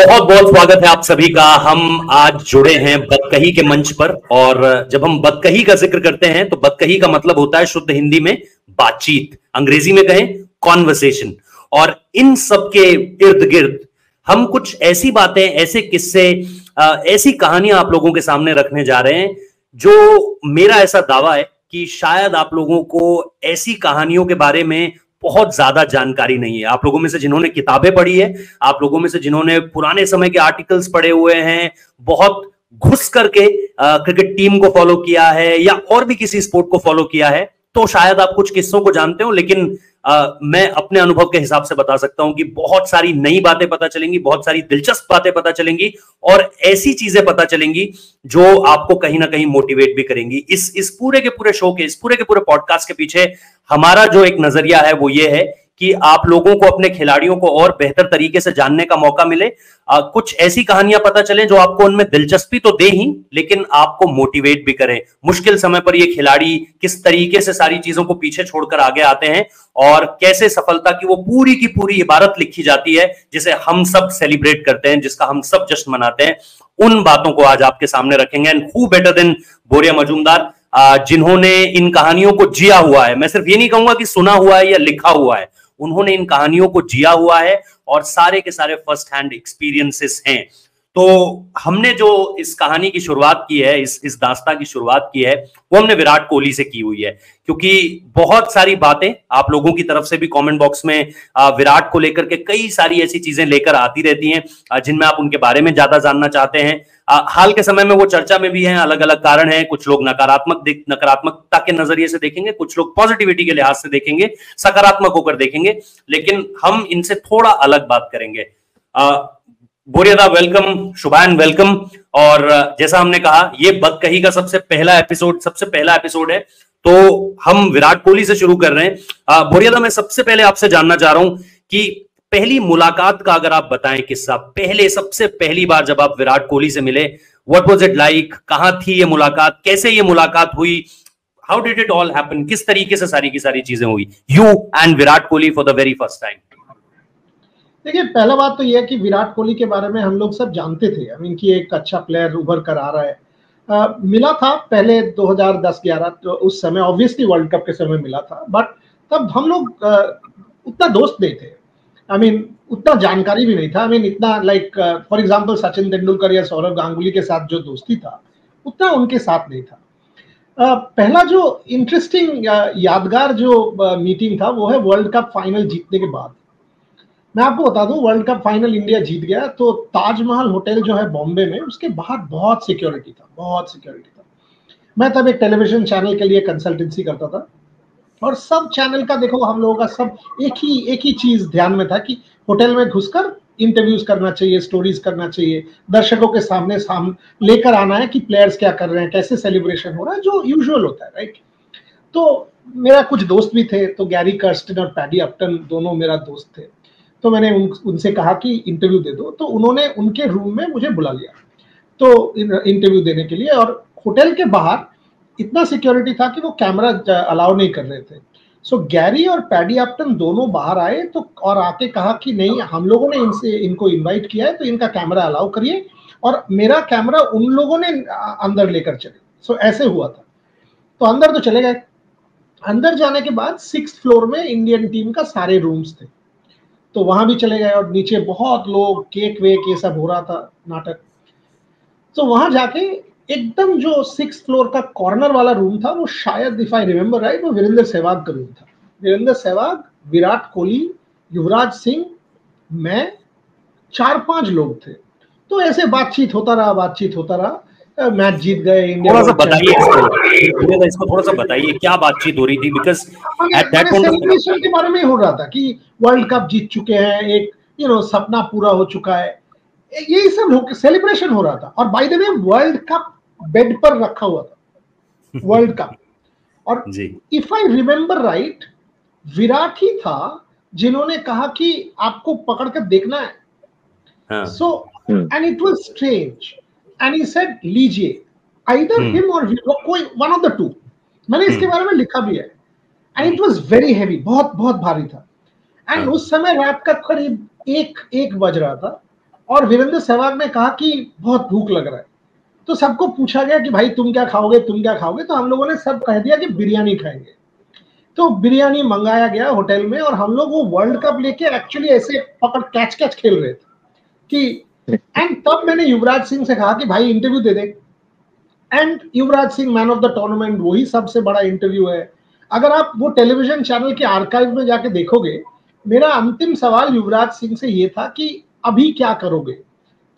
बहुत बहुत स्वागत है आप सभी का। हम आज जुड़े हैं बदकही के मंच पर, और जब हम बदकही का जिक्र करते हैं तो बदकही का मतलब होता है शुद्ध हिंदी में बातचीत, अंग्रेजी में कहें कॉन्वर्सेशन। और इन सब के इर्द गिर्द हम कुछ ऐसी बातें, ऐसे किस्से, ऐसी कहानियां आप लोगों के सामने रखने जा रहे हैं जो मेरा ऐसा दावा है कि शायद आप लोगों को ऐसी कहानियों के बारे में बहुत ज्यादा जानकारी नहीं है। आप लोगों में से जिन्होंने किताबें पढ़ी है, आप लोगों में से जिन्होंने पुराने समय के आर्टिकल्स पढ़े हुए हैं, बहुत घुस करके क्रिकेट टीम को फॉलो किया है या और भी किसी स्पोर्ट को फॉलो किया है, तो शायद आप कुछ किस्सों को जानते हो। लेकिन मैं अपने अनुभव के हिसाब से बता सकता हूं कि बहुत सारी नई बातें पता चलेंगी, बहुत सारी दिलचस्प बातें पता चलेंगी और ऐसी चीजें पता चलेंगी जो आपको कहीं ना कहीं मोटिवेट भी करेंगी। इस पूरे के पूरे शो के, इस पूरे के पूरे पॉडकास्ट के पीछे हमारा जो एक नजरिया है वो ये है कि आप लोगों को अपने खिलाड़ियों को और बेहतर तरीके से जानने का मौका मिले। कुछ ऐसी कहानियां पता चले जो आपको उनमें दिलचस्पी तो दे ही, लेकिन आपको मोटिवेट भी करें। मुश्किल समय पर ये खिलाड़ी किस तरीके से सारी चीजों को पीछे छोड़कर आगे आते हैं और कैसे सफलता की वो पूरी की पूरी इबारत लिखी जाती है जिसे हम सब सेलिब्रेट करते हैं, जिसका हम सब जश्न मनाते हैं। उन बातों को आज आपके सामने रखेंगे। एंड हू बेटर देन बोरिया मजूमदार, जिन्होंने इन कहानियों को जिया हुआ है। मैं सिर्फ ये नहीं कहूंगा कि सुना हुआ है या लिखा हुआ है, उन्होंने इन कहानियों को जिया हुआ है और सारे के सारे फर्स्ट हैंड एक्सपीरियंसेस हैं। तो हमने जो इस कहानी की शुरुआत की है, इस दास्तां की शुरुआत की है, वो हमने विराट कोहली से की हुई है, क्योंकि बहुत सारी बातें आप लोगों की तरफ से भी कमेंट बॉक्स में विराट को लेकर के कई सारी ऐसी चीजें लेकर आती रहती हैं जिनमें आप उनके बारे में ज्यादा जानना चाहते हैं। हाल के समय में वो चर्चा में भी हैं, अलग अलग कारण हैं। कुछ लोग नकारात्मकता के नजरिए से देखेंगे, कुछ लोग पॉजिटिविटी के लिहाज से देखेंगे, सकारात्मक होकर देखेंगे, लेकिन हम इनसे थोड़ा अलग बात करेंगे। बोरिया, वेलकम। शुभान, वेलकम। और जैसा हमने कहा, ये बदकही का सबसे पहला एपिसोड है, तो हम विराट कोहली से शुरू कर रहे हैं। बोरिया, मैं सबसे पहले आपसे जानना चाह रहा हूं कि पहली मुलाकात का अगर आप बताएं किस्सा, सबसे पहली बार जब आप विराट कोहली से मिले, व्हाट वाज इट लाइक? कहां थी ये मुलाकात? कैसे ये मुलाकात हुई? How did it all happen? किस तरीके से सारी की सारी चीजें हुई, you and Virat Kohli for the very first time? देखिए, पहला बात तो यह है कि विराट कोहली के बारे में हम लोग सब जानते थे, आई मीन कि एक अच्छा प्लेयर उभर कर आ रहा है। मिला था पहले 2010-11, तो उस समय ऑब्वियसली वर्ल्ड कप के समय मिला था, बट तब हम लोग उतना दोस्त नहीं थे। आई मीन उतना जानकारी भी नहीं था। आई मीन इतना like for example Sachin Tendulkar या सौरव गांगुली के साथ जो दोस्ती था, उतना उनके साथ नहीं था। पहला जो इंटरेस्टिंग यादगार जो मीटिंग था वो है वर्ल्ड कप फाइनल जीतने के बाद। मैं आपको बता दूं, वर्ल्ड कप फाइनल इंडिया जीत गया तो ताजमहल होटल जो है बॉम्बे में, उसके बाहर बहुत सिक्योरिटी था। मैं तब एक टेलीविजन चैनल के लिए कंसल्टेंसी करता था और सब चैनल का देखो, हम लोगों का सब एक ही चीज ध्यान में था कि होटल में घुसकर इंटरव्यूज करना चाहिए, स्टोरीज करना चाहिए, दर्शकों के सामने लेकर आना है कि प्लेयर्स क्या कर रहे हैं, कैसे सेलिब्रेशन हो रहा है, जो यूजुअल होता है, राइट। तो मेरा कुछ दोस्त भी थे, तो गैरी कर्स्टन और पैडी अपटन दोनों मेरा दोस्त थे। तो मैंने उनसे कहा कि इंटरव्यू दे दो, तो उन्होंने उनके रूम में मुझे बुला लिया तो इंटरव्यू देने के लिए। और होटल के बाहर इतना सिक्योरिटी था कि वो कैमरा अलाउ नहीं कर रहे थे। सो गैरी और पैडी अपटन दोनों बाहर आए तो और आके कहा कि नहीं, हम लोगों ने इनको इनवाइट किया है तो इनका कैमरा अलाउ करिए, और मेरा कैमरा उन लोगों ने अंदर लेकर चले। सो ऐसे हुआ था। तो अंदर तो चले गए। अंदर जाने के बाद 6th फ्लोर में इंडियन टीम का सारे रूम्स थे, तो वहां भी चले गए और नीचे बहुत लोग, केक वेक ये सब हो रहा था, नाटक। तो वहां जाके एकदम जो 6th फ्लोर का कॉर्नर वाला रूम था, वो शायद इफ आई रिमेम्बर राइट, वो वीरेंद्र सहवाग का रूम था। वीरेंद्र सहवाग, विराट कोहली, युवराज सिंह, मैं, 4-5 लोग थे। तो ऐसे बातचीत होता रहा। मैच जीत गए इंडिया। थोड़ा सा बताइए इसको थोड़ा सा बताइए, क्या बातचीत हो रही थी? Because at that point celebration के बारे में हो रहा था कि वर्ल्ड कप जीत चुके हैं, एक सपना पूरा हो चुका है, यही सब सेलिब्रेशन हो रहा था। और by the way, world cup bed पर रखा हुआ था, वर्ल्ड कप। और if I remember right, Virat ही था जिन्होंने कहा कि आपको पकड़ कर देखना है। So and it was strange, and he said लीजिए, आइदर हिम और कोई वन ऑफ द टू। मैंने इसके बारे में लिखा भी है। And it was very heavy, बहुत बहुत भारी था। एंड उस समय रात का करीब 1 बज रहा था। और वीरेंद्र सहवाग ने कहा कि बहुत भूख लग रहा है। तो सबको पूछा गया कि भाई तुम क्या खाओगे, तुम क्या खाओगे, तो हम लोगों ने सब कह दिया कि बिरयानी खाएंगे। तो बिरयानी मंगाया गया होटल में, और हम लोग वो वर्ल्ड कप लेके एक्चुअली ऐसे पकड़ कैच कैच खेल रहे थे कि, एंड तब मैंने युवराज सिंह से कहा कि भाई interview they they. And Yuvraj Singh man of the tournament, वही सबसे बड़ा इंटरव्यू है। अगर आप वो टेलीविजन चैनल के आर्काइव में जाके देखोगे, मेरा अंतिम सवाल युवराज सिंह से ये था कि अभी क्या करोगे।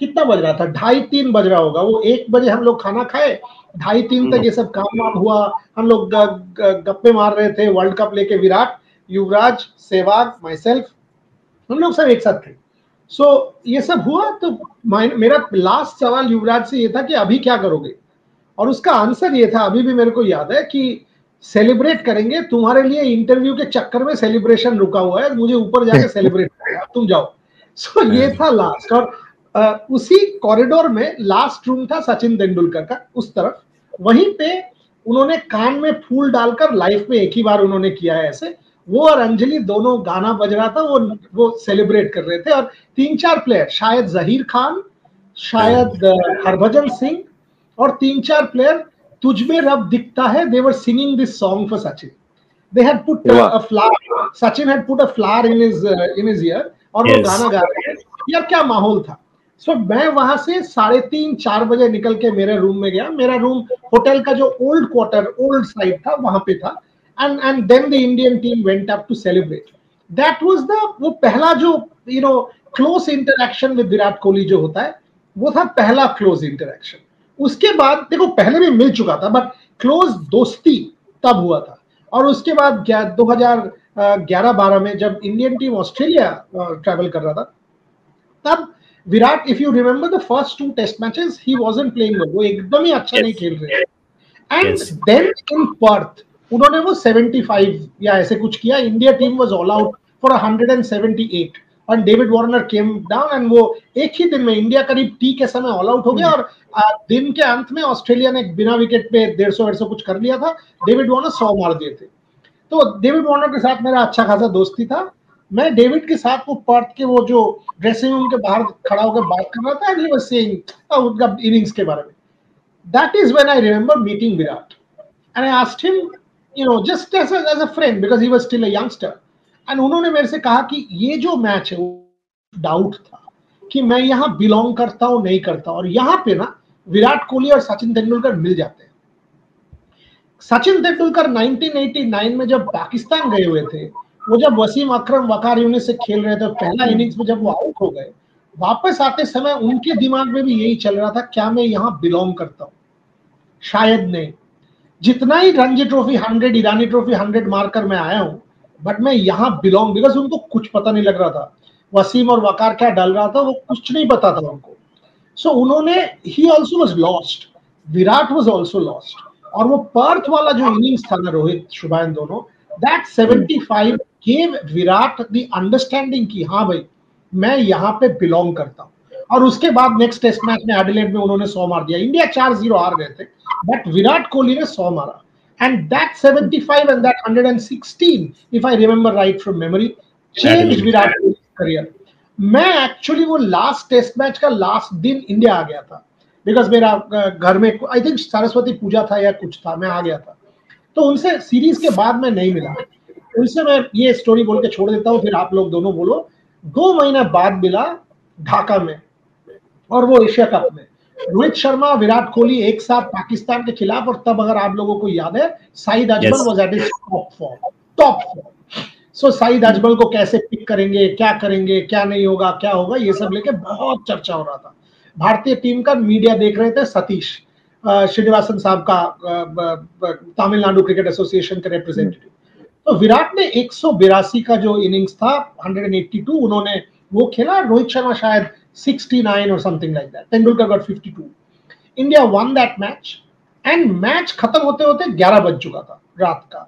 कितना बज रहा था, 2:30-3 बज रहा होगा। वो 1 बजे हम लोग खाना खाए, 2:30-3 तक ये सब काम वाम हुआ। हम लोग गप्पे मार रहे थे वर्ल्ड कप लेके, विराट, युवराज, सहवाग, माई सेल्फ, हम लोग सब एक साथ थे। सो ये सब हुआ। तो मेरा लास्ट सवाल युवराज से ये था कि अभी क्या करोगे, और उसका आंसर ये था, अभी भी मेरे को याद है, कि सेलिब्रेट करेंगे, तुम्हारे लिए इंटरव्यू के चक्कर में सेलिब्रेशन रुका हुआ है, मुझे ऊपर जाके सेलिब्रेट करना, तुम जाओ। सो ये था लास्ट। और उसी कॉरिडोर में लास्ट रूम था सचिन तेंदुलकर का, उस तरफ। वहीं पे उन्होंने कान में फूल डालकर, लाइफ में एक ही बार उन्होंने किया है ऐसे, वो और अंजलि दोनों, गाना बज रहा था, वो सेलिब्रेट कर रहे थे। और 3-4 प्लेयर, शायद जहीर खान, शायद हरभजन सिंह, और 3-4 प्लेयर, तुझमें रब दिखता है, they were singing this song for Sachin. They had put a flower, Sachin had put a flower in his ear, और वो गाना गा रहे थे। यार क्या माहौल था। सो मैं वहां से 3:30-4 बजे निकल के मेरे रूम में गया। मेरा रूम होटल का जो ओल्ड क्वार्टर, ओल्ड साइड था, वहां पे था। And then the Indian team went up to celebrate. That was the, वो पहला जो close interaction with Virat Kohli जो होता है, वो था पहला क्लोज इंटरेक्शन। उसके बाद देखो पहले भी मिल चुका था, बट क्लोज दोस्ती तब हुआ था। और उसके बाद 2011-12 में जब इंडियन टीम ऑस्ट्रेलिया ट्रैवल कर रहा था, तब Virat, if you remember the first 2 test matches, he wasn't playing well, वो एकदम ही अच्छा नहीं खेल रहे। एंड देन इन पर्थ उन्होंने वो 75 या ऐसे कुछ किया। India team was all out for 178, और David Warner came down, and वो एक ही दिन में इंडिया करीब टी के समय ऑल आउट हो गया। और दिन के अंत में ऑस्ट्रेलिया ने बिना विकेट पे 150 कुछ कर लिया था। डेविड वार्नर 100 मार दिए थे। तो डेविड वार्नर के साथ मेरा अच्छा खासा दोस्ती था। मैं डेविड के साथ वो पर्थ के वो जो ड्रेसिंग रूम के बाहर खड़ा होकर बात कर रहा था, एंड ही वाज सेइंग उनका इनिंग्स के बारे में। That is when I remember meeting Virat, and I asked him, just as a friend, because he was still a youngster. एंड उन्होंने मेरे से कहा कि ये जो मैच है, डाउट था कि मैं यहाँ बिलोंग करता हूँ नहीं करता, और यहाँ पे ना विराट कोहली और सचिन तेंदुलकर मिल जाते हैं। सचिन तेंदुलकर 1989 में जब पाकिस्तान गए हुए थे, वो जब वसीम अकरम, वकार यूनिस से खेल रहे थे, पहला इनिंग्स में जब वो आउट हो गए, वापस आते समय उनके दिमाग में भी यही चल रहा था, क्या मैं यहाँ बिलोंग करता हूँ? शायद नहीं। जितना ही रणजी ट्रॉफी 100, ईरानी ट्रॉफी 100 मारकर मैं आया हूँ, बट मैं यहाँ बिलोंग, बिकॉज उनको कुछ पता नहीं लग रहा था वसीम और वकार क्या डाल रहा था, वो कुछ नहीं पता था उनको। सो उन्होंने, he also was lost, Virat was also lost. और वो पर्थ वाला जो इनिंग्स था ना, रोहित शुभायन दोनों, that 75 gave Virat the understanding कि हाँ भाई मैं यहाँ पे बिलोंग करता हूँ। और उसके बाद नेक्स्ट टेस्ट मैच में एडिलेड में उन्होंने 100 मार दिया। इंडिया 4-0 हार गए थे, बट विराट कोहली ने 100 मारा। And that 75 and that 116, if I remember right from memory, changed Virat Kohli's career. मैं एक्चुअली वो लास्ट टेस्ट मैच का लास्ट दिन इंडिया आ गया था, बिकॉज मेरा घर में आई थिंक सरस्वती पूजा था या कुछ था, मैं आ गया था। तो उनसे सीरीज के बाद मैं नहीं मिला। उनसे मैं ये स्टोरी बोल के छोड़ देता हूँ, फिर आप लोग दोनों बोलो। 2 महीने बाद मिला ढाका में, और वो एशिया कप में। रोहित शर्मा, विराट कोहली एक साथ पाकिस्तान के खिलाफ, और तब अगर आप लोगों को याद है, Saeed Ajmal was at his top form. So Saeed Ajmal को कैसे पिक करेंगे, क्या करेंगे, क्या नहीं होगा, क्या होगा, ये सब लेके बहुत चर्चा हो रहा था। भारतीय टीम का मीडिया देख रहे थे, सतीश श्रीनिवासन साहब का, तमिलनाडु क्रिकेट एसोसिएशन के रिप्रेजेंटेटिव। तो विराट ने 182 का जो इनिंग्स था, 182 उन्होंने वो खेला। रोहित शर्मा शायद 69 or something like that. Tendulkar got 52. India won that match, and match खत्म होते होते 11 बज चुका था रात का।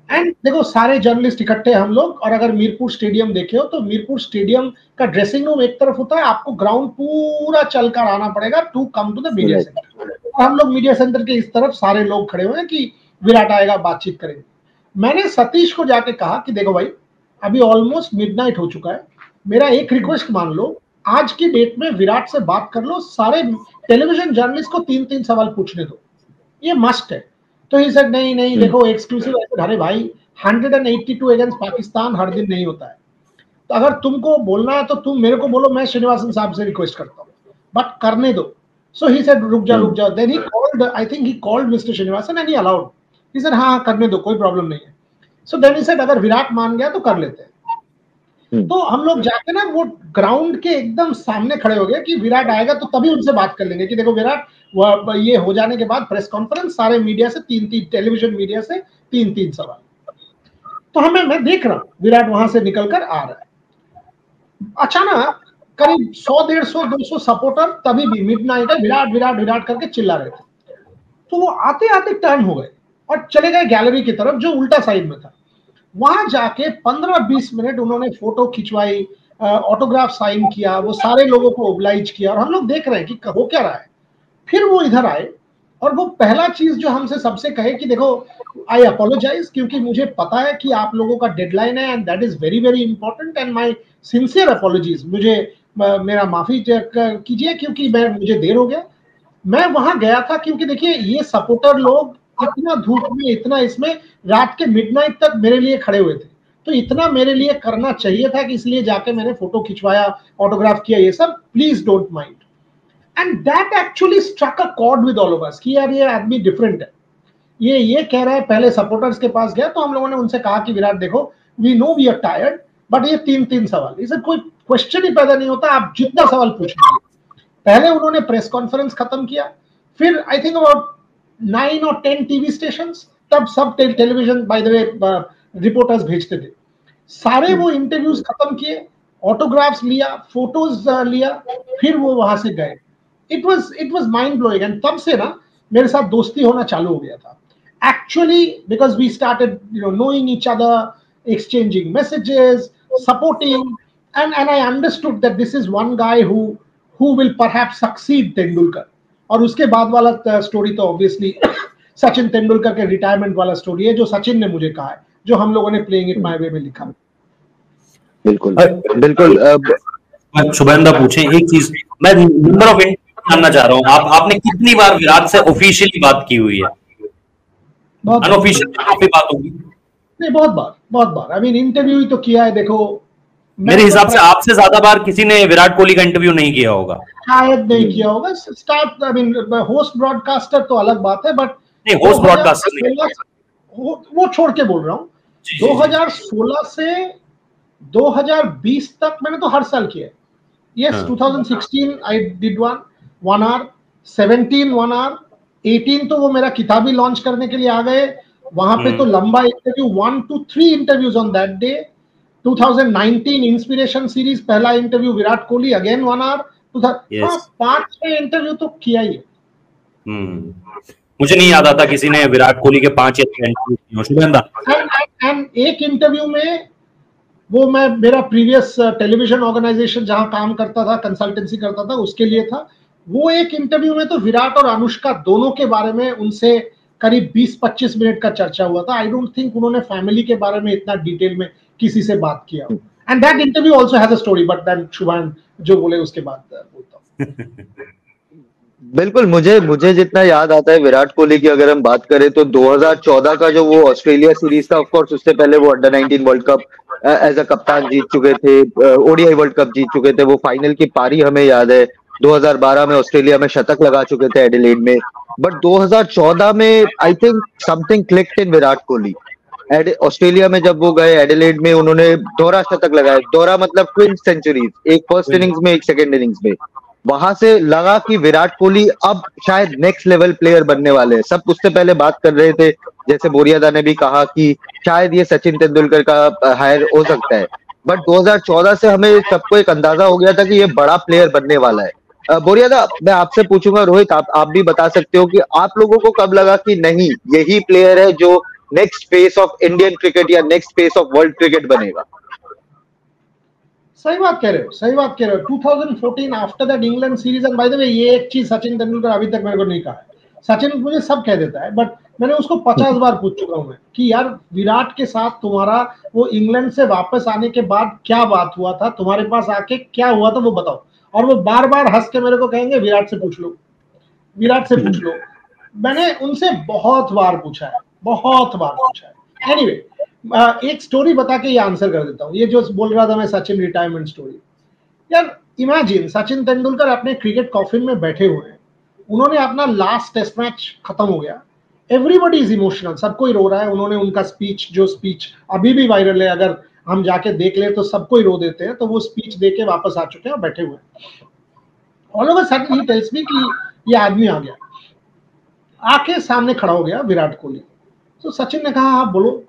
एंड देखो सारे जर्नलिस्ट इकट्ठे हम लोग, और अगर मीरपुर स्टेडियम देखे हो तो मीरपुर स्टेडियम का ड्रेसिंग रूम एक तरफ होता है, आपको ग्राउंड पूरा चलकर आना पड़ेगा to come to the media centre. और हम लोग मीडिया सेंटर के इस तरफ सारे लोग खड़े हुए हैं कि विराट आएगा, बातचीत करेंगे। मैंने सतीश को जाके कहा कि देखो भाई, अभी ऑलमोस्ट मिडनाइट हो चुका है, मेरा एक रिक्वेस्ट मान लो, आज की डेट में विराट से बात कर लो, सारे टेलीविजन जर्नलिस्ट को 3-3 सवाल पूछने दो, ये मस्ट है। तो ही सेड नहीं नहीं देखो एक्सक्लूसिव, अरे भाई 182 अगेंस्ट पाकिस्तान हर दिन नहीं होता है, तो अगर तुमको बोलना है तो तुम मेरे को बोलो, मैं श्रीनिवासन साहब से रिक्वेस्ट करता हूँ, बट करने दो। सो ही सेड रुक जाओ। Then he called, I think he called mister Srinivasan and he allowed, he said हाँ करने दो, कोई प्रॉब्लम नहीं है। सो देन ही सेड अगर विराट मान गया तो कर लेते हैं। तो हम लोग जाके ना वो ग्राउंड के एकदम सामने खड़े हो गए कि विराट आएगा तो तभी उनसे बात कर लेंगे कि देखो विराट, ये हो जाने के बाद प्रेस कॉन्फ्रेंस, सारे मीडिया से 3-3 टेलीविजन मीडिया से 3-3 सवाल। तो मैं देख रहा हूँ विराट वहां से निकलकर आ रहा है, अचानक करीब 100, 150, 200 सपोर्टर तभी भी मिडनाइट है विराट विराट विराट करके चिल्ला रहे थे। तो वो आते आते टर्न हो गए और चले गए गैलरी की तरफ जो उल्टा साइड में था। वहां जाके 15-20 मिनट उन्होंने फोटो खिंचवाई, ऑटोग्राफ साइन किया, वो सारे लोगों को ओब्लाइज किया, और हम लोग देख रहे हैं कि हो क्या रहा है। फिर वो इधर आए और वो पहला चीज जो हमसे सबसे कहे कि देखो आई अपोलोजाइज, क्योंकि मुझे पता है कि आप लोगों का डेडलाइन है and that is very very important and my sincere apologies, मुझे मेरा माफी कीजिए क्योंकि मुझे देर हो गया। मैं वहां गया था क्योंकि देखिए ये सपोर्टर लोग इतना धूप में, इतना इसमें, रात के मिडनाइट तक मेरे लिए खड़े हुए थे, तो इतना मेरे लिए करना चाहिए था कि इसलिए जाके मैंने फोटो खिंचवाया, ऑटोग्राफ किया, ये सब, please don't mind. And that actually struck a chord with all of us कि यार ये आदमी डिफरेंट है, ये कह रहा है। पहले सपोर्टर्स के पास गया तो हम लोगों ने उनसे कहा कि विराट देखो, we know we are tired, but ये 3-3 सवाल, इसे कोई क्वेश्चन ही पैदा नहीं होता, आप जितना सवाल पूछ लीजिए। पहले उन्होंने प्रेस कॉन्फ्रेंस खत्म किया, फिर आई थिंक अबाउट 9 और 10 टीवी स्टेशन, तब सब television bye the way reporters भेजते थे, सारे वो इंटरव्यूज खत्म किए, ऑटोग्राफ्स लिया, फोटोज लिया, फिर वो वहां से गए। It was mind blowing. And तब से ना मेरे साथ दोस्ती होना चालू हो गया था actually, because we started knowing each other, exchanging messages, supporting, and I understood that this is one guy who will perhaps succeed Tendulkar. और उसके बाद वाला स्टोरी तो ऑब्वियसली सचिन तेंदुलकर के रिटायरमेंट वाला स्टोरी है, जो सचिन ने मुझे कहा है, जो हम लोगों ने प्लेइंग इट माय वे में लिखा। बिल्कुल बिल्कुल। शुभेंद्र पूछे एक चीज, मैं नंबर ऑफ जानना चाह रहा हूँ, आपने कितनी बार विराट से ऑफिशियली बात की हुई है? अनऑफिशियल काफी बात होगी। नहीं, बहुत बार, आई मीन इंटरव्यू ही तो किया है। देखो मेरे हिसाब से आपसे ज्यादा बार किसी ने विराट कोहली का इंटरव्यू नहीं किया होगा, शायद नहीं किया होगा। Start, I mean host broadcaster तो अलग बात है, बट नहीं, होस्ट ब्रॉडकास्टर नहीं, वो छोड़ के बोल रहा हूँ। 2016 से 2020 तक मैंने तो हर साल किया है। Yes, 2016 I did one hour, 17 1 hour, 18 तो वो मेरा किताबी लॉन्च करने के लिए आ गए, वहां पे तो लंबा interview, 1 to 3 interviews on that day. 2019 inspiration series पहला interview Virat Kohli, again 1 hour। 5-6 interview तो किया ही है। मुझे नहीं याद आता किसी ने विराट कोहली के 5 या 6 इंटरव्यू। एंड एक इंटरव्यू में वो मैं, मेरा प्रीवियस टेलीविजन ऑर्गेनाइजेशन जहां काम करता था, कंसल्टेंसी करता था, उसके लिए था। वो एक इंटरव्यू में तो विराट और अनुष्का दोनों के बारे में उनसे करीब 20-25 मिनट का चर्चा हुआ था। आई डोंट थिंक उन्होंने फैमिली के बारे में इतना डिटेल में किसी से बात किया। And that interview also has a story, but then Shubhan जो बोले उसके बाद बोलता हूं। बिल्कुल, मुझे जितना याद आता है विराट कोहली की अगर हम बात करें तो 2014 का जो वो ऑस्ट्रेलिया सीरीज था, ऑफ कोर्स उससे पहले वो under 19 world cup as a कप्तान जीत चुके थे, ओडीआई वर्ल्ड कप जीत चुके थे, वो फाइनल की पारी हमें याद है। 2012 में ऑस्ट्रेलिया में शतक लगा चुके थे एडिलेड में, बट 2014 में I think something clicked in Virat Kohli. Australia में जब वो गए एडिलेड में, उन्होंने दोहरा शतक लगाया, दोहरा मतलब ट्विन सेंचुरीज, एक फर्स्ट इनिंग्स में एक सेकेंड इनिंग्स में। वहां से लगा कि विराट कोहली अब शायद नेक्स्ट लेवल प्लेयर बनने वाले हैं। सब उससे पहले बात कर रहे थे, जैसे बोरियादा ने भी कहा कि शायद ये सचिन तेंदुलकर का हायर हो सकता है, बट 2014 से हमें सबको एक अंदाजा हो गया था कि ये बड़ा प्लेयर बनने वाला है। बोरियादा, मैं आपसे पूछूंगा, रोहित आप भी बता सकते हो कि आप लोगों को कब लगा कि नहीं यही प्लेयर है जो next face of Indian cricket या next face of world cricket बनेगा? सही बात कह रहे हो। 2014 after that England series, and by the way ये एक चीज सचिन तेंदुलकर अभी तक मेरे को नहीं कहा है। सचिन मुझे सब कह देता है, बट मैंने उसको 50 बार पूछ चुका हूं मैं कि यार विराट के साथ तुम्हारा वो इंग्लैंड से वापस आने के बाद क्या बात हुआ था, तुम्हारे पास आके क्या हुआ था वो बताओ। और वो बार बार हंस के मेरे को कहेंगे विराट से पूछ लो, विराट से पूछ लो। मैंने उनसे बहुत बार पूछा है। एनीवे, एक स्टोरी बता के ये आंसर कर देता हूँ। ये जो बोल रहा था मैं सचिन रिटायरमेंट स्टोरी, यार इमेजिन सचिन तेंदुलकर अपने क्रिकेट कॉफिन में बैठे हुए हैं, उन्होंने अपना लास्ट टेस्ट मैच खत्म हो गया, एवरीबॉडी इज इमोशनल, सब कोई रो रहा है। उन्होंने उनका स्पीच अभी भी वायरल है, अगर हम जाके देख ले तो सबको ही रो देते हैं। तो वो स्पीच दे के वापस आ चुके हैं और बैठे हुए हैं। All of a sudden he tells मी कि ये आदमी आ गया, आके सामने खड़ा हो गया विराट कोहली। तो सचिन ने कहा हाँ बोलो।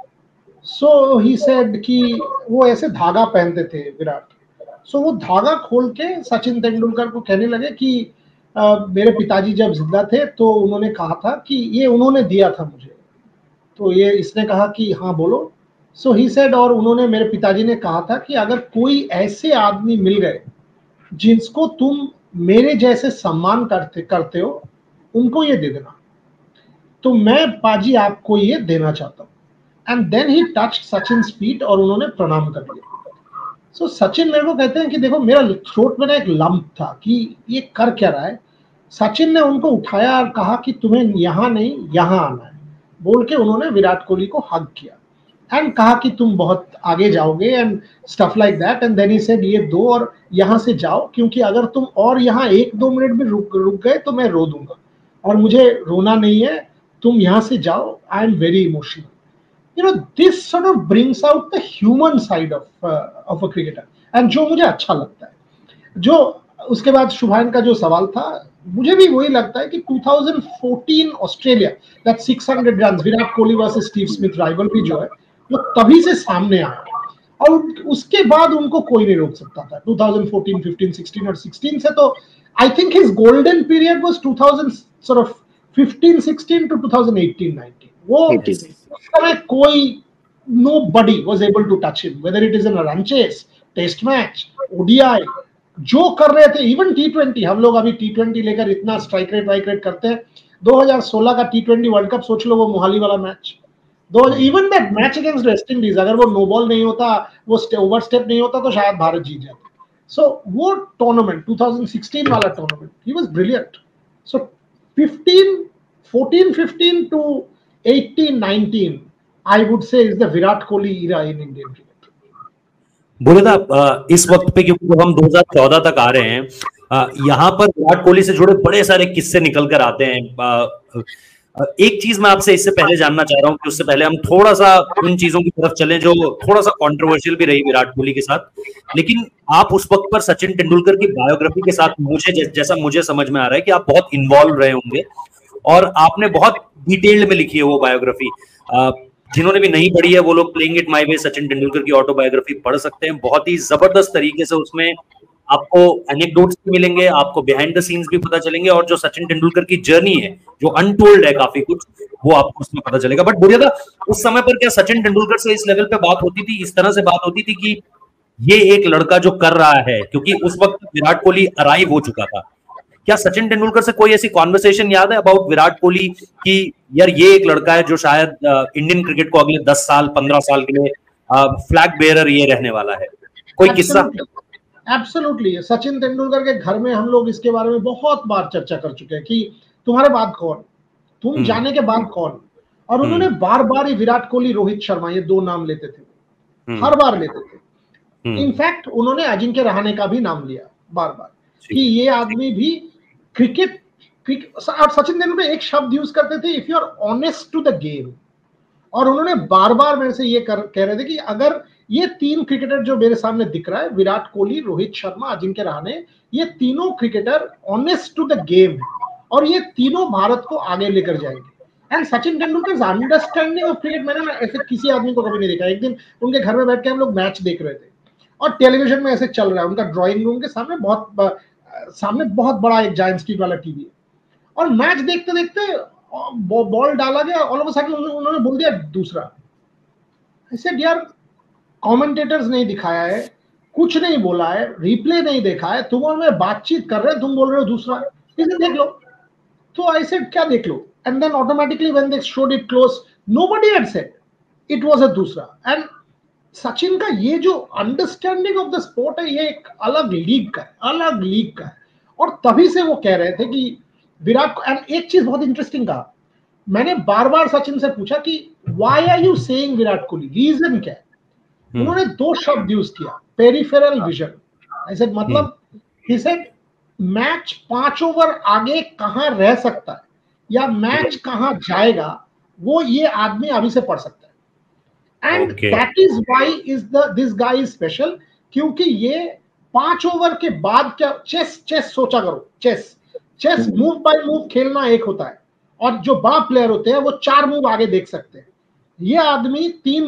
सो ही सेड कि वो ऐसे धागा पहनते थे विराट, सो वो धागा खोल के सचिन तेंदुलकर को कहने लगे कि मेरे पिताजी जब जिंदा थे तो उन्होंने कहा था कि ये उन्होंने दिया था मुझे। तो ये इसने कहा कि हाँ बोलो। सो ही सेड, और उन्होंने, मेरे पिताजी ने कहा था कि अगर कोई ऐसे आदमी मिल गए जिसको तुम मेरे जैसे सम्मान करते हो, उनको ये दे देना। तो मैं पाजी आपको ये देना चाहता हूँ। And then he touched Sachin feet और उन्होंने प्रणाम कर लिया। सो सचिन मेरे को कहते हैं कि देखो मेरा थ्रोट में एक लंप था कि ये कर क्या रहा है। सचिन ने उनको उठाया और कहा कि तुम्हें यहाँ नहीं यहाँ आना है, बोल के उन्होंने विराट कोहली को हग किया एंड कहा कि तुम बहुत आगे जाओगे and stuff like that. And then he said ये दो और यहाँ से जाओ, क्योंकि अगर तुम और यहाँ 1-2 मिनट भी रुक गए तो मैं रो दूंगा और मुझे रोना नहीं है, तुम यहाँ से जाओ, आई am very emotional. You know, this sort of brings out the human side of a cricketer, and जो मुझे अच्छा लगता है। जो उसके बाद शुभान का जो सवाल था, मुझे भी वही लगता है कि 2014 Australia, that 600 run Virat Kohli versus Steve Smith rivalry जो है, वो तभी से सामने आया और उसके बाद उनको कोई नहीं रोक सकता था। 2014, 15, 16 और 16 से तो I think his golden period was 2015, 16 to 2018, 19। वो कोई nobody was able to touch him, whether it is in a run chase, test match, ODI, जो कर रहे थे, इवन T20। हम लोग अभी T20 लेकर इतना स्ट्राइक रेट करते हैं। 2016 का T20 वर्ल्ड कप सोच लो, वो मोहाली वाला match, even that match against West Indies, अगर वो नो बॉल नहीं होता, वो ओवरस्टेप नहीं होता, तो शायद भारत जीत जाता। सो वो टूर्नामेंट 2016 वाला tournament, he was brilliant. So 14-15 to 18-19, I would say is the Virat Kohli era in Indian cricket. बोले था इस वक्त पे, क्योंकि हम 2014 तक आ रहे हैं, यहाँ पर विराट कोहली से जुड़े बड़े सारे किस्से निकल कर आते हैं। एक चीज मैं आपसे इससे पहले जानना चाह रहा हूँ कि उससे पहले हम थोड़ा सा उन चीजों की तरफ चलें जो थोड़ा सा कंट्रोवर्शियल भी रही विराट कोहली के साथ। लेकिन आप उस वक्त पर सचिन तेंदुलकर की बायोग्राफी के साथ, मुझे जैसा मुझे समझ में आ रहा है कि आप बहुत इन्वॉल्व रहे होंगे और आपने बहुत डिटेल्ड में लिखी है वो बायोग्राफी। जिन्होंने भी नहीं पढ़ी है वो लोग playing it my way Sachin Tendulkar की ऑटोबायोग्राफी पढ़ सकते हैं। बहुत ही जबरदस्त तरीके से उसमें आपको एनेक्डोट्स भी मिलेंगे, आपको बिहाइंड द सीन्स भी पता चलेंगे, और जो सचिन तेंदुलकर की जर्नी है जो अनटोल्ड है काफी कुछ, वो आपको उसमें पता चलेगा। बट बोलिए था, उस समय पर क्या सचिन तेंदुलकर से इस लेवल पे बात होती थी, इस तरह से बात होती थी कि ये एक लड़का जो कर रहा है, क्योंकि उस वक्त विराट कोहली अराइव हो चुका था, क्या सचिन तेंदुलकर से कोई ऐसी कॉन्वर्सेशन याद है अबाउट विराट कोहली कि यार ये एक लड़का है जो शायद इंडियन क्रिकेट को अगले 10 साल 15 साल के लिए फ्लैग बेयरर ये रहने वाला है? कोई किस्सा? एब्सोल्युटली। सचिन तेंदुलकर के घर में हम लोग इसके बारे में बहुत बार चर्चा कर चुके हैं कि तुम्हारे बाद कौन, तुम जाने के बाद कौन। और उन्होंने बार बार ही विराट कोहली, रोहित शर्मा, ये दो नाम लेते थे, हर बार लेते थे। इनफैक्ट उन्होंने अजिंक्य रहाणे का भी नाम लिया बार बार कि ये आदमी भी क्रिकेट। और सचिन तेंदुलकर एक शब्द यूज करते थे, if you are honest to the game. और उन्होंने बार बार मेरे से ये कह रहे थे कि अगर ये तीन क्रिकेटर जो मेरे सामने दिख रहा है, विराट कोहली, रोहित शर्मा, अजिंक्य रहाणे, ये तीनों cricketer honest to the game और ये तीनों भारत को आगे लेकर जाएंगे। And Sachin Tendulkar understanding of cricket, मैंने ऐसे किसी आदमी को कभी नहीं देखा। एक दिन उनके घर में बैठ के हम लोग मैच देख रहे थे और टेलीविजन में ऐसे चल रहा है, उनका ड्राइंग रूम के सामने बहुत बड़ा एक जायंट स्क्रीन वाला टीवी है, और मैच देखते देखते बॉल डाला गया, ऑल ऑफ अ सडन उन्होंने बोल दिया दूसरा। ऐसे यार कमेंटेटर्स नहीं दिखाया है, कुछ नहीं बोला है, रिप्ले नहीं देखा है, तुम और मैं बातचीत कर रहे हैं, तुम बोल रहे हो दूसरा, इसे देख लो। तो ऐसे क्या देख लो? And then automatically when they showed it close, nobody had said it was a doosra. And Sachin का ये जो अंडरस्टैंडिंग ऑफ द स्पोर्ट है, ये एक अलग लीग का है, अलग लीग का है। और तभी से वो कह रहे थे कि विराट, एंड एक चीज बहुत इंटरेस्टिंग कहा, मैंने बार बार सचिन से पूछा कि why are you saying Virat Kohli, reason क्या है? उन्होंने दो शब्द यूज किया, पेरिफेरल विजन। आई सेड मतलब, ही सेड मैच 5 ओवर आगे कहां रह सकता है या मैच कहां जाएगा, वो ये आदमी अभी से पढ़ सकता है। And that is why is this guy is special, क्योंकि ये 5 ओवर के बाद क्या, चेस सोचा करो, चेस मूव बाय मूव खेलना एक होता है, और जो बड़ा प्लेयर होते हैं वो 4 मूव आगे देख सकते हैं। ये आदमी 3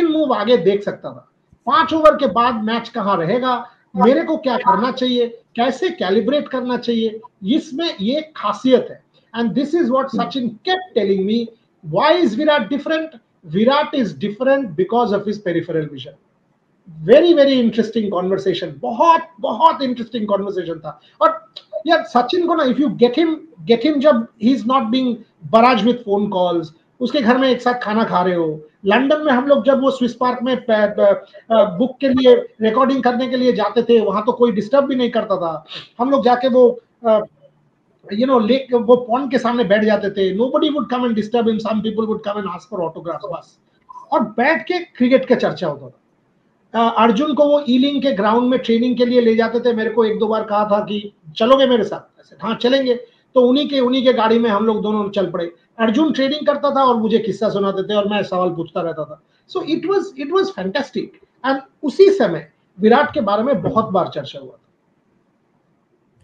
मूव आगे देख सकता था। 5 ओवर के बाद मैच कहां रहेगा, मेरे को क्या करना चाहिए, कैसे कैलिब्रेट करना चाहिए, इसमें ये खासियत है। And this is what Sachin kept telling me, why is Virat different? Virat is different because of his peripheral vision. Very very interesting conversation, बहुत बहुत इंटरेस्टिंग कॉन्वर्सेशन था। और यार सचिन को ना, इफ यू गेट हिम जब he is not being barrage with phone calls, उसके घर में एक साथ खाना खा रहे हो, लंदन में हम लोग जब वो स्विस पार्क में बुक के लिए रिकॉर्डिंग करने के लिए जाते थे, वहां तो कोई डिस्टर्ब भी नहीं करता था। हम लोग जाके वो लेक, वो पॉन्ड के सामने बैठ जाते थे, nobody would come and disturb him, some people would come and ask for autographs बस, और बैठ के क्रिकेट का चर्चा होता था। अर्जुन को वो ईलिंग के ग्राउंड में ट्रेनिंग के लिए ले जाते थे, मेरे को 1-2 बार कहा था कि चलोगे मेरे साथ? हाँ चलेंगे। तो उन्हीं के गाड़ी में हम लोग दोनों चल पड़े। अर्जुन ट्रेनिंग करता था और मुझे किस्सा सुनाते थे और मैं सवाल पूछता रहता था। So it was fantastic. And उसी समय विराट के बारे में बहुत बार चर्चा हुआ था।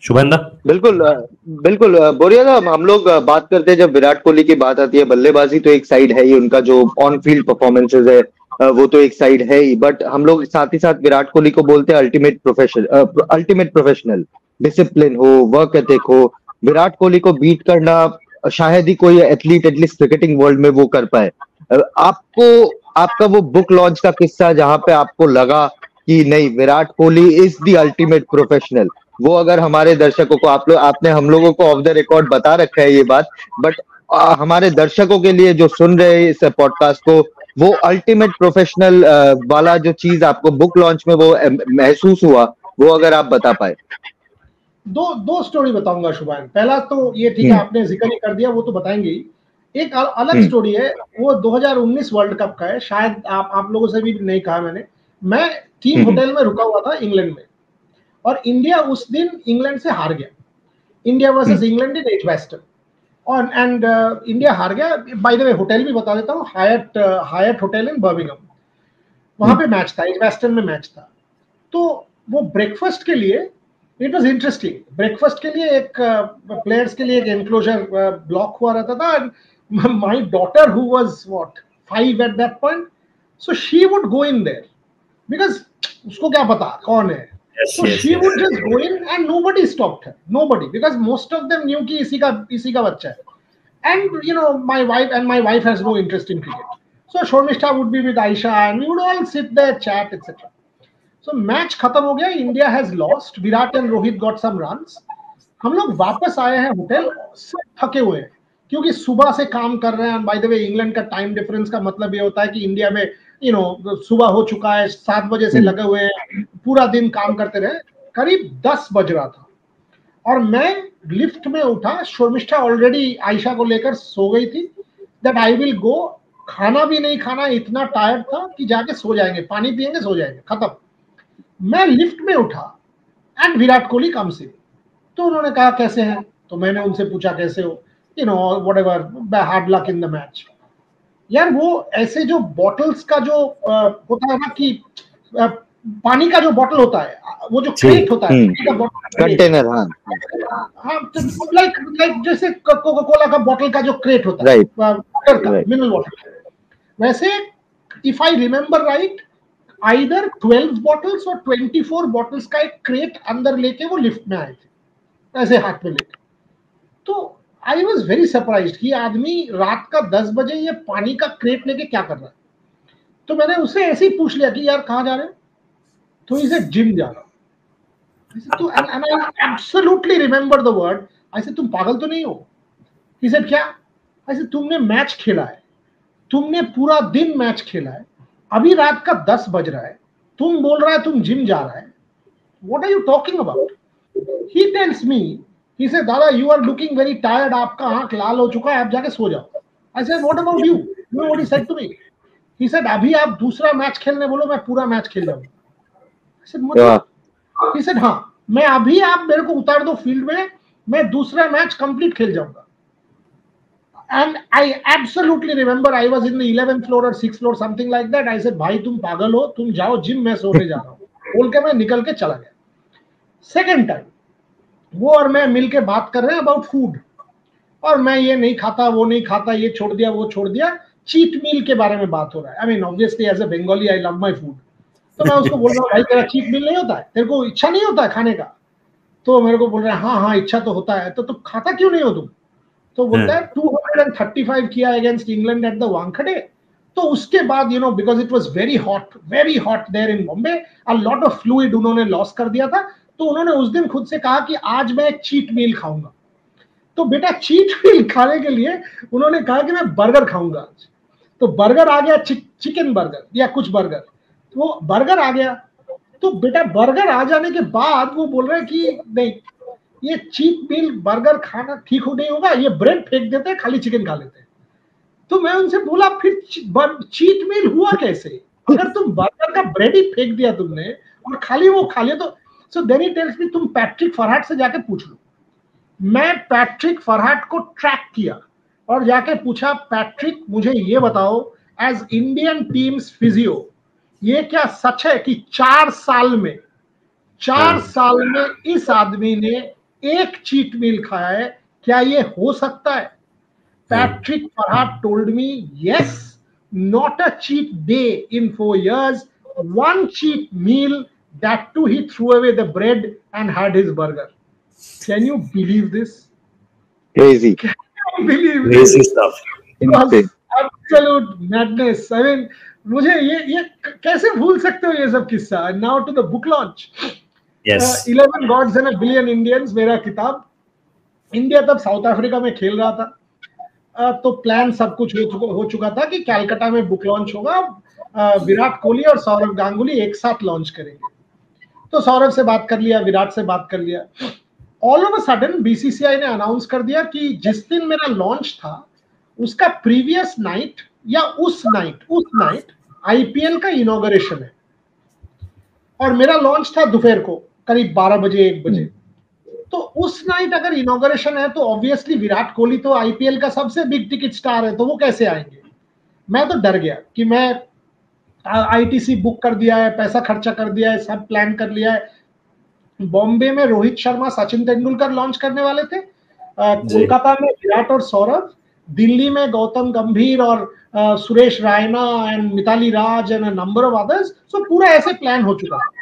शुभेंद्र? बिल्कुल बोरिया साहब, हम लोग बात करते हैं, जब विराट कोहली की बात आती है, बल्लेबाजी तो एक साइड है ही, उनका जो ऑन फील्ड परफॉर्मेंसेज है वो तो एक साइड है ही, बट हम लोग साथ ही साथ विराट कोहली को बोलते हैं अल्टीमेट प्रोफेशनल। डिसिप्लिन हो, वर्क एथिक हो, विराट कोहली को बीट करना शायद ही कोई एथलीट एटलीस्ट क्रिकेटिंग वर्ल्ड में वो कर पाए। आपका वो बुक लॉन्च का किस्सा जहां पे आपको लगा कि नहीं, Virat Kohli is the ultimate professional, वो अगर हमारे दर्शकों को, आपने हम लोगों को ऑफ द रिकॉर्ड बता रखा है ये बात, बट हमारे दर्शकों के लिए जो सुन रहे हैं इस पॉडकास्ट को, वो अल्टीमेट प्रोफेशनल वाला जो चीज आपको बुक लॉन्च में वो महसूस हुआ, वो अगर आप बता पाए। दो स्टोरी बताऊंगा शुभान। पहला तो ये ठीक है, आपने जिक्र ही कर दिया, वो तो बताएंगे ही। एक अलग स्टोरी है, वो 2019 वर्ल्ड कप का है, शायद आप लोगों से भी नहीं कहा मैंने। मैं टीम होटल में रुका हुआ था इंग्लैंड में, और इंडिया उस दिन इंग्लैंड से हार गया। India versus England in Edgbaston, और एंड इंडिया हार गया। बाय द वे होटल भी बता देता हूँ, हायट होटल इन बर्मिंघम, वहां पे मैच था, एजबैस्टन में मैच था। तो वो ब्रेकफास्ट के लिए, इट वाज इंटरेस्टिंग, ब्रेकफास्ट के लिए एक प्लेयर्स के लिए एक एनक्लोजर ब्लॉक हुआ रहता था। My daughter who was 5 eight that point, so she would go in their, because उसको क्या पता कौन है। So she would just go in and nobody stopped her. Nobody, because most of them knew कि इसी का बच्चा है. And you know, my wife has no interest in cricket. So Shormishta would be with Aisha and we would all sit there, chat, etc. So match खत्म हो गया, India has lost. Virat and Rohit got some runs. हम लोग वापस आए हैं hotel, सब थके हुए हैं क्योंकि सुबह से काम कर रहे हैं। बाय द वे इंग्लैंड का टाइम डिफरेंस का मतलब ये होता है कि इंडिया में सुबह हो चुका है, 7 बजे से लगे हुए हैं, पूरा दिन काम करते रहे। करीब 10 बज रहा था और मैं लिफ्ट में उठा, शर्मिष्ठा ऑलरेडी आयशा को लेकर सो गई थी, दैट आई विल गो, खाना भी नहीं खाना, इतना टायर्ड था कि जाके सो जाएंगे, पानी पिएंगे, सो जाएंगे, खत्म। मैं लिफ्ट में उठा एंड विराट कोहली कम से, तो उन्होंने कहा कैसे हैं, तो मैंने उनसे पूछा कैसे हो, whatever, hard luck in the match. यार वो ऐसे जो बॉटल्स का जो होता है ना कि पानी का जो बॉटल होता है, वो जो क्रेट होता है, कंटेनर, हाँ, लाइक जैसे कोका कोला का बॉटल का जो क्रेट होता है, वाटर का, मिनरल वाटर, वैसे if I remember right, either 12 bottles और 24 बॉटल्स का एक क्रेट अंदर लेके वो लिफ्ट में आए थे, ऐसे हाथ में लेके। तो आई वॉज वेरी सरप्राइज्ड कि आदमी रात का 10 बजे ये पानी का क्रेट लेके क्या कर रहा है। तो मैंने उससे ऐसे ही पूछ लिया कि यार कहाँ जा रहे हो, तो इसे जिम जा रहा हूँ। And I absolutely remember the word, ऐसे तुम पागल तो नहीं हो? इसे क्या, ऐसे तुमने मैच खेला है, तुमने पूरा दिन मैच खेला है, अभी रात का 10 बज रहा है, तुम बोल रहा है तुम जिम जा रहा है, what are you talking about? He tells me, he says Dada you are looking very tired, आपका आंख लाल हो चुका है, आप जाके सो जाओ। I said what about you? You know what he said to me? He said अभी आप दूसरा मैच खेलने बोलो, मैं पूरा मैच खेल जाऊंगा। आई सेड मतलब? ही सेड हाँ, मैं अभी आप मेरे को उतार दो फील्ड में, मैं दूसरा मैच कंप्लीट खेल जाऊंगा। And I absolutely remember I was in the 11th floor or 6th floor, something like that. I said, भाई तुम पागल हो, तुम जाओ जिम, मैं सोने जा रहा हूँ, बोल के मैं निकल के चला गया। सेकेंड टाइम वो और मैं मिल के बात कर रहे हैं अबाउट फूड, और मैं ये नहीं खाता, वो नहीं खाता, ये छोड़ दिया, वो छोड़ दिया, चीट मील के बारे में बात हो रहा है। I mean obviously as a Bengali I love my food, तो मैं उसको बोल रहा हूँ भाई तेरा चीट मील नहीं होता है, तेरे को इच्छा नहीं होता है खाने का? तो मेरे को बोल रहा है हाँ हाँ इच्छा तो होता है। तो तुम खाता क्यों नहीं हो तुम? तो बोलता है 235 किया against England at the Wankhede. तो उसके बाद you know because it was very hot there in Bombay, a lot of fluid उन्होंने लॉस कर दिया था, तो उन्होंने उस दिन खुद से कहा कि आज मैं एक चीट मील खाऊंगा। तो बेटा चीट मील खाने के लिए उन्होंने कहा कि मैं बर्गर खाऊंगा आज। तो बर्गर आ गया, चिकन बर्गर या कुछ बर्गर, तो वो बर्गर आ गया। तो बेटा बर्गर आ जाने के बाद वो बोल रहे हैं कि नहीं, ये चीट मील बर्गर खाना ठीक हो नहीं होगा, ये ब्रेड फेंक देते हैं, खाली चिकन खा लेते हैं। तो मैं उनसे बोला फिर चीट मील हुआ कैसे? अगर तुम बर्गर का ब्रेड ही फेंक दिया तुमने और खाली वो खा लिया, तो सो देन ही टेल्स मी तुम पैट्रिक फरहाट से जाके पूछ लो। मैं पैट्रिक फरहाट को ट्रैक किया और जाके पूछा, पैट्रिक मुझे ये बताओ एज इंडियन टीम्स फिजियो, ये क्या सच है कि 4 साल में इस आदमी ने एक चीट मील खाया है? क्या ये हो सकता है? Patrick Farhat told me, yes, not a cheat day in 4 years, one cheat meal, that too he threw away the bread and had his burger. Can you believe this? Crazy. Can you believe Crazy this? stuff. Absolute madness. I mean, मुझे ये कैसे भूल सकते हो ये सब किस्सा? Now to the book launch. Yes. 11 Gods and a Billion Indians, मेरा किताब। इंडिया तब साउथ अफ्रीका में खेल रहा था, तो प्लान सब कुछ हो चुका था कि कलकत्ता में बुक लॉन्च होगा, विराट कोहली और सौरव गांगुली एक साथ लॉन्च करेंगे। तो सौरव से बात कर लिया, विराट से बात कर लिया। All of a sudden BCCI ने अनाउंस कर दिया कि जिस दिन मेरा लॉन्च था उसका प्रीवियस नाइट या उस नाइट आईपीएल का इनॉग्रेशन है, और मेरा लॉन्च था दोपहर को करीब 12 बजे 1 बजे। तो उस नाइट अगर इनॉग्रेशन है तो ऑब्वियसली विराट कोहली तो आईपीएल का सबसे बिग टिकट स्टार है, तो वो कैसे आएंगे? मैं तो डर गया कि मैं आईटीसी बुक कर दिया है, पैसा खर्चा कर दिया है, सब प्लान कर लिया है। बॉम्बे में रोहित शर्मा सचिन तेंदुलकर लॉन्च करने वाले थे, कोलकाता में विराट और सौरभ, दिल्ली में गौतम गंभीर और Suresh Raina and Mithali Raj and number of others. So पूरा ऐसे प्लान हो चुका है।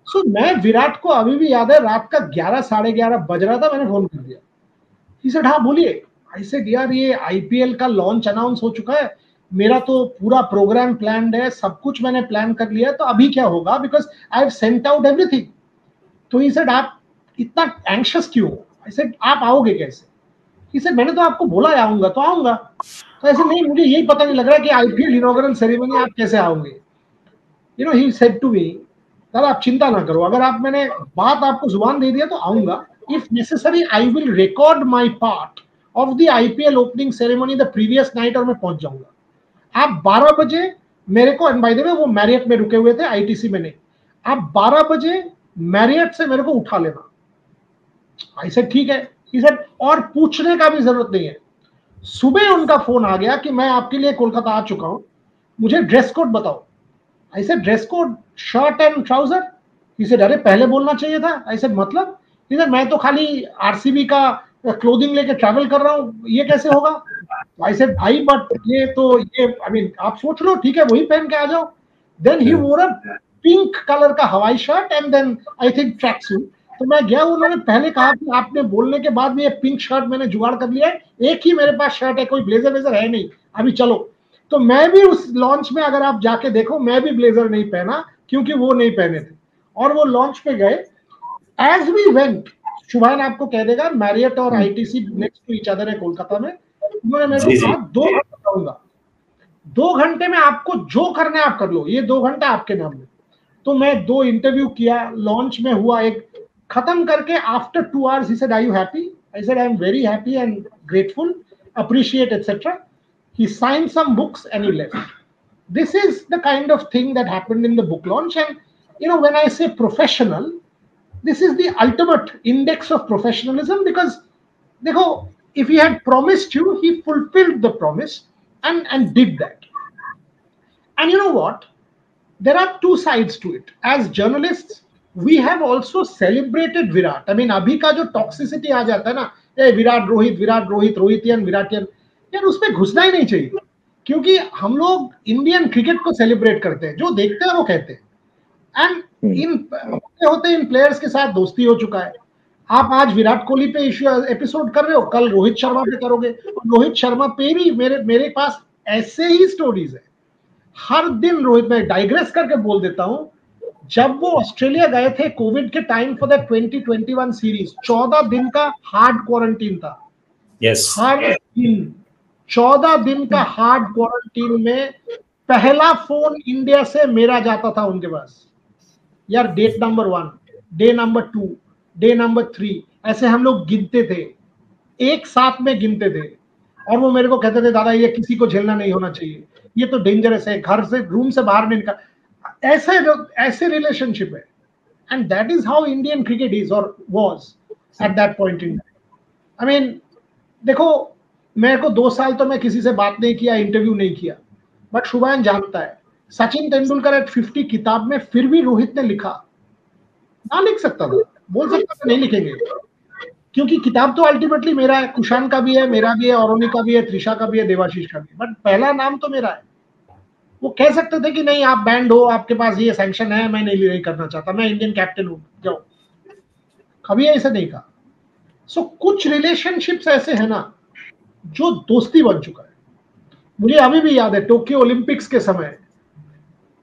सो मैं विराट को अभी भी याद है, रात का 11 साढ़े 11 बज रहा था, मैंने फोन कर दिया। ही सेड हाँ बोलिए। आई सेड यार ये आईपीएल का लॉन्च अनाउंस हो चुका है, मेरा तो पूरा प्रोग्राम प्लान्ड है, सब कुछ मैंने प्लान कर लिया है, तो अभी क्या होगा? Because I have sent out everything. तो ही सेड आप इतना एंग्शियस क्यों? आई सेड आप आओगे कैसे? ही सेड मैंने तो आपको बोला है आऊंगा, तो आऊंगा। तो ऐसे नहीं, मुझे यही पता नहीं लग रहा कि आईपीएल इनॉग्रेशन सेरेमनी आप कैसे आओगे? You know he said to me, दादा आप चिंता ना करो, अगर आप मैंने बात आपको जुबान दे दिया तो आऊंगा। If necessary I will record my part of the IPL opening ceremony the previous night और मैं पहुंच जाऊंगा। आप 12 बजे मेरे को, एंड बाय द वे वो मैरियट में रुके हुए थे, आईटीसी में नहीं, आप 12 बजे मैरियट से मेरे को उठा लेना। आई सेड ठीक है। ही सेड और पूछने का भी जरूरत नहीं है। सुबह उनका फोन आ गया कि मैं आपके लिए कोलकाता आ चुका हूं, मुझे ड्रेस कोड बताओ। I said dress code shirt and trouser. He said अरे पहले बोलना चाहिए था। आई सेड मतलब? ही सेड मैं तो खाली आरसीबी का क्लोथिंग लेके ट्रैवल कर रहा हूँ, ये कैसे होगा? आई सेड भाई बट ये तो ये आई मीन आप सोच लो, ठीक है वही पहन के आ जाओ। देन ही वोर अ पिंक कलर का हवाई shirt and then I think track suit. तो मैं गया, उन्होंने पहले कहा कि आपने बोलने के बाद में ये पिंक शर्ट मैंने जुगाड़ कर लिया है, एक ही मेरे पास शर्ट है, कोई ब्लेजर वेजर है नहीं, अभी चलो। तो मैं भी उस लॉन्च में अगर आप जाके देखो, मैं भी ब्लेजर नहीं पहना क्योंकि वो नहीं पहने थे, और वो लॉन्च पे गए। एज वी वेंट, शुभान आपको कह देगा, मैरियट और ITC next to each other है कोलकाता में। उन्होंने मेरे को कहा 2 घंटे आऊंगा, 2 घंटे में आपको जो करना है आप कर लो, ये 2 घंटे आपके नाम में। तो मैं 2 इंटरव्यू किया, लॉन्च में हुआ, एक खत्म करके after 2 hours he said are you happy? I said I am very happy and grateful, appreciate etc. He signed some books and he left. This is the kind of thing that happened in the book launch. And when I say professional, this is the ultimate index of professionalism, because देखो, if he had promised you, he fulfilled the promise and did that. And you know what? There are two sides to it. As journalists, we have also celebrated Virat. I mean, अभी का जो toxicity आ जाता है ना, विराट रोहित, रोहितियन, विराटियन, यार उसमें घुसना ही नहीं चाहिए, क्योंकि हम लोग इंडियन क्रिकेट को सेलिब्रेट करते हैं, जो देखते हैं वो कहते हैं। एंड होते इन प्लेयर्स के साथ दोस्ती हो चुका है। आप आज विराट कोहली पे एपिसोड कर रहे हो, कल रोहित शर्मा पे करोगे, रोहित शर्मा पे भी मेरे पास ऐसे ही स्टोरीज है। हर दिन रोहित, में डाइग्रेस करके बोल देता हूं, जब वो ऑस्ट्रेलिया गए थे कोविड के टाइम फॉर द 2021 सीरीज, 14 दिन का हार्ड क्वारंटीन था। हर दिन 14 दिन का हार्ड क्वारंटीन में पहला फोन इंडिया से मेरा जाता था उनके पास, यार date number 1, day number 2, day number 3, ऐसे हम लोग गिनते थे, एक साथ में गिनते थे। और वो मेरे को कहते थे, दादा ये किसी को झेलना नहीं होना चाहिए, ये तो डेंजरस है, घर से रूम से बाहर नहीं निकल, ऐसे रिलेशनशिप है। And that is how Indian cricket is or was at that point in time. I mean देखो, मेरे को 2 साल तो मैं किसी से बात नहीं किया, इंटरव्यू नहीं किया, बट शुभान जानता है, सचिन तेंदुलकर एट 50 किताब में फिर भी रोहित ने लिखा, ना लिख सकता था, बोल सकता था नहीं लिखेंगे, क्योंकि किताब तो अल्टीमेटली मेरा है, कुशान का भी है, मेरा भी है, औरोनी का भी है, त्रिशा का भी है, देवाशीष का भी, बट पहला नाम तो मेरा है। वो कह सकते थे कि नहीं आप बैंड हो, आपके पास ये सैंक्शन है, मैं नहीं करना चाहता, मैं इंडियन कैप्टन हूं, जाओ, कभी ऐसा नहीं कहा। सो कुछ रिलेशनशिप्स ऐसे है ना जो दोस्ती बन चुका है। मुझे अभी भी याद है टोक्यो ओलंपिक्स के समय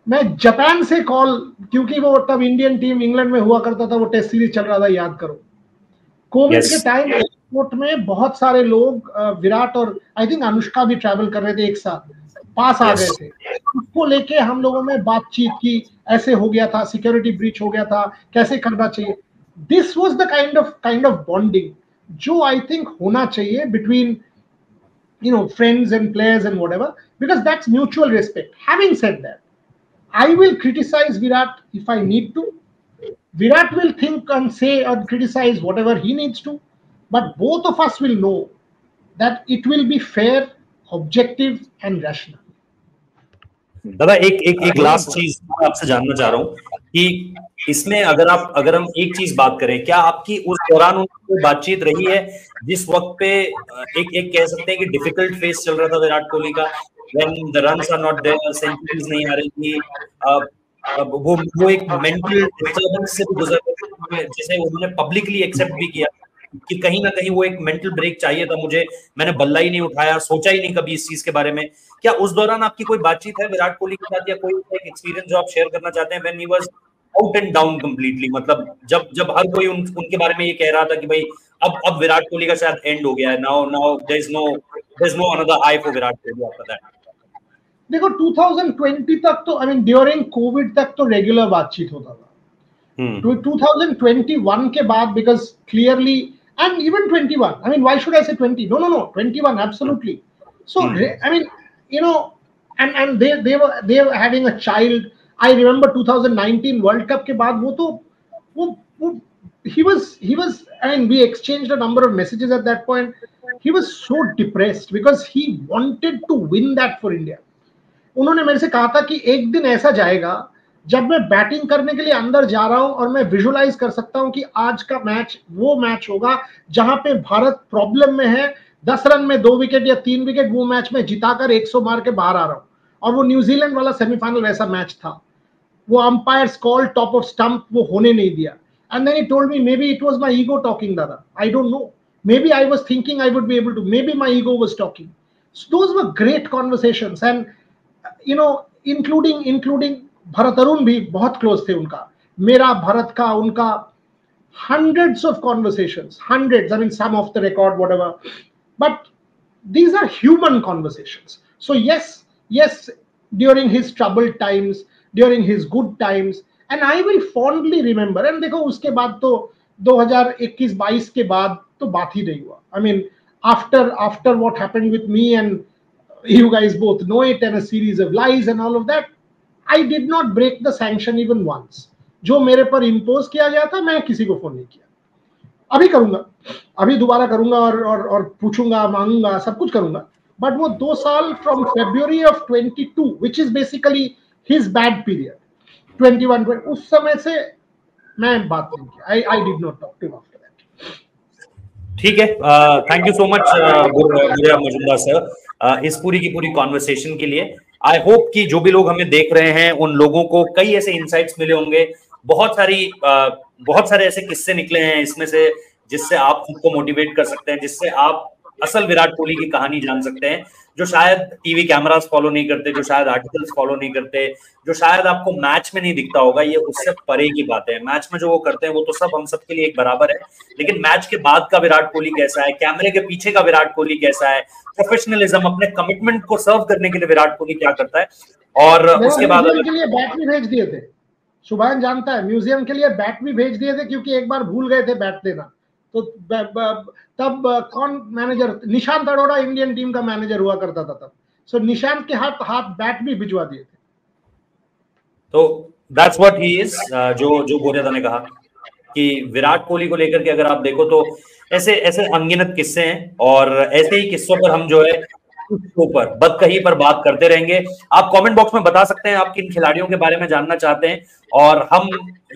मैं जापान से कॉल, क्योंकि वो तब इंडियन टीम इंग्लैंड में हुआ करता था, वो टेस्ट सीरीज चल रहा था, याद करो, कोविड के टाइम एयरपोर्ट में बहुत सारे लोग, विराट और आई थिंक अनुष्का भी ट्रैवल कर रहे थे एक साथ, पास आ गए थे, उसको लेके हम लोगों में बातचीत की, ऐसे हो गया था, सिक्योरिटी ब्रीच हो गया था, कैसे करना चाहिए। This was the kind of bonding जो आई थिंक होना चाहिए between friends and players and whatever, because that's mutual respect. Having said that, I will criticize Virat if I need to. Virat will think and say or criticize whatever he needs to, but both of us will know that it will be fair, objective and rational. दादा एक last चीज आपसे जानना चाह रहा हूँ कि इसमें अगर हम एक चीज बात करें, क्या आपकी उस दौरान उनकी बातचीत रही है जिस वक्त पे एक कह सकते हैं कि डिफिकल्ट फेस चल रहा था विराट कोहली का, when the runs are not there, centuries नहीं आ रही थी, वो एक मेंटल डिस्टर्बेंस से भी गुजर रहे थे, जिसे उन्होंने पब्लिकली एक्सेप्ट भी किया कि कहीं ना कहीं वो एक मेंटल ब्रेक चाहिए था मुझे, मैंने बल्ला ही नहीं उठाया, सोचा ही नहीं कभी इस चीज के बारे में। क्या उस दौरान आपकी कोई बातचीत है विराट कोहली के साथ, या कोई एक एक्सपीरियंस जो आप शेयर करना चाहते हैं when he was out and down completely, मतलब जब हर कोई उनके बारे में ये कह रहा था कि भाई अब विराट कोहली का शायद एंड हो गया है, now there is no another high for Virat Kohli after that? देखो 2020 तक तो, आई मीन ड्यूरिंग कोविड तक तो रेगुलर बातचीत होता था। 2021 के बाद, because clearly, and even 21, I mean, why should I say 20? No, 21, absolutely. So I mean, and they were having a child. I remember 2019 World Cup के बाद वो he was I mean, we exchanged a number of messages at that point. He was so depressed because he wanted to win that for India. उन्होंने मेरे से कहा था कि एक दिन ऐसा जाएगा जब मैं बैटिंग करने के लिए अंदर जा रहा हूं और मैं विजुअलाइज कर सकता हूं कि आज का मैच वो मैच होगा जहां पे भारत प्रॉब्लम में है, 10 रन में 2 विकेट या 3 विकेट, वो मैच में जिताकर 100 मार के बाहर आ रहा हूं। और वो न्यूजीलैंड वाला सेमीफाइनल वैसा मैच था, वो umpire's call top off stump, वो होने नहीं दिया। And then he told me, maybe it was my ego talking, दादा, I don't know, maybe I was thinking I would be able to, maybe my ego was talking. So those were great conversations, and including Bharat Arun भी बहुत close थे उनका, मेरा, भरत का, उनका, hundreds of conversations, hundreds, I mean some off the record, whatever, but these are human conversations. So yes, yes, during his troubled times, during his good times, and I will fondly remember. And देखो उसके बाद तो 2021-22 के बाद तो बात ही नहीं हुआ. I mean, after what happened with me, and you guys both know it, and a series of lies and all of that, I did not break the sanction even once. जो मेरे पर इम्पोज किया गया था, मैं किसी को phone नहीं किया. अभी करूंगा, अभी दोबारा करूंगा और पूछूंगा, मांगूंगा, सब कुछ करूंगा. बट वो 2 साल from February of 22, which is basically his bad period, 21, उस समय से मैं बात नहीं किया. I did not talk to him after that. ठीक है, थैंक यू सो मच गुरिया मजुमदार सर इस पूरी की पूरी कॉन्वर्सेशन के लिए. आई होप कि जो भी लोग हमें देख रहे हैं उन लोगों को कई ऐसे इनसाइट्स मिले होंगे, बहुत सारे ऐसे किस्से निकले हैं इसमें से जिससे आप खुद को मोटिवेट कर सकते हैं, जिससे आप असल विराट कोहली की कहानी जान सकते हैं, जो शायद टीवी कैमरास फॉलो नहीं करते, जो शायद आर्टिकल्स फॉलो नहीं करते, जो शायद आपको मैच में नहीं दिखता होगा. ये उससे परे की बात है. मैच में जो वो करते हैं वो तो सब हम सबके लिए एक बराबर है, लेकिन मैच के बाद का विराट कोहली कैसा है, कैमरे के पीछे का विराट कोहली कैसा है, प्रोफेशनलिज्म, अपने कमिटमेंट को सर्व करने के लिए विराट कोहली क्या करता है. और उसके बाद के लिए बैट भी भेज दिए थे, सुभान जानता है, म्यूजियम के लिए बैट भी भेज दिए थे, क्योंकि एक बार भूल गए थे बैट देना. तो तब कौन manager, Nishant Arora Indian team का मैनेजर हुआ करता था तब. सो निशांत के हाथ बैट भी भिजवा दिए थे. तो दैट्स व्हाट ही इज. जो गोरिया ने कहा कि विराट कोहली को लेकर के अगर आप देखो तो ऐसे अनगिनत किस्से हैं, और ऐसे ही किस्सों पर हम जो है ऊपर बदकही पर बात करते रहेंगे. आप कमेंट बॉक्स में बता सकते हैं आप किन खिलाड़ियों के बारे में जानना चाहते हैं, और हम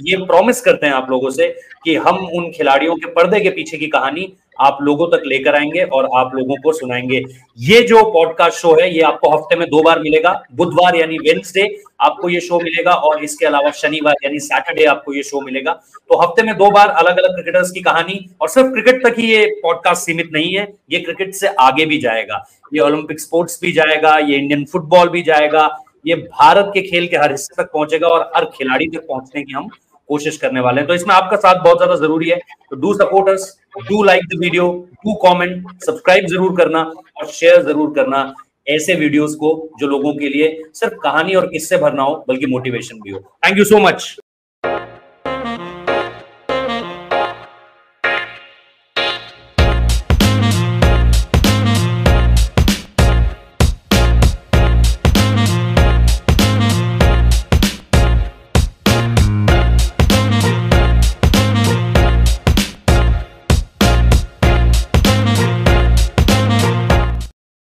ये प्रॉमिस करते हैं आप लोगों से कि हम उन खिलाड़ियों के पर्दे के पीछे की कहानी आप लोगों तक लेकर आएंगे और आप लोगों को सुनाएंगे. ये जो पॉडकास्ट शो है ये आपको हफ्ते में 2 बार मिलेगा. बुधवार यानी वेडनेसडे आपको ये शो मिलेगा, और इसके अलावा शनिवार यानी सैटरडे आपको ये शो मिलेगा. तो हफ्ते में 2 बार अलग अलग क्रिकेटर्स की कहानी, और सिर्फ क्रिकेट तक ही ये पॉडकास्ट सीमित नहीं है, ये क्रिकेट से आगे भी जाएगा, ये ओलंपिक स्पोर्ट्स भी जाएगा, ये इंडियन फुटबॉल भी जाएगा, ये भारत के खेल के हर हिस्से तक पहुंचेगा और हर खिलाड़ी तक पहुंचने की हम कोशिश करने वाले हैं. तो इसमें आपका साथ बहुत ज्यादा जरूरी है. तो do support us, do like the video, do comment, subscribe जरूर करना और शेयर जरूर करना ऐसे वीडियोस को जो लोगों के लिए सिर्फ कहानी और किस्से भरना हो बल्कि मोटिवेशन भी हो. Thank you so much.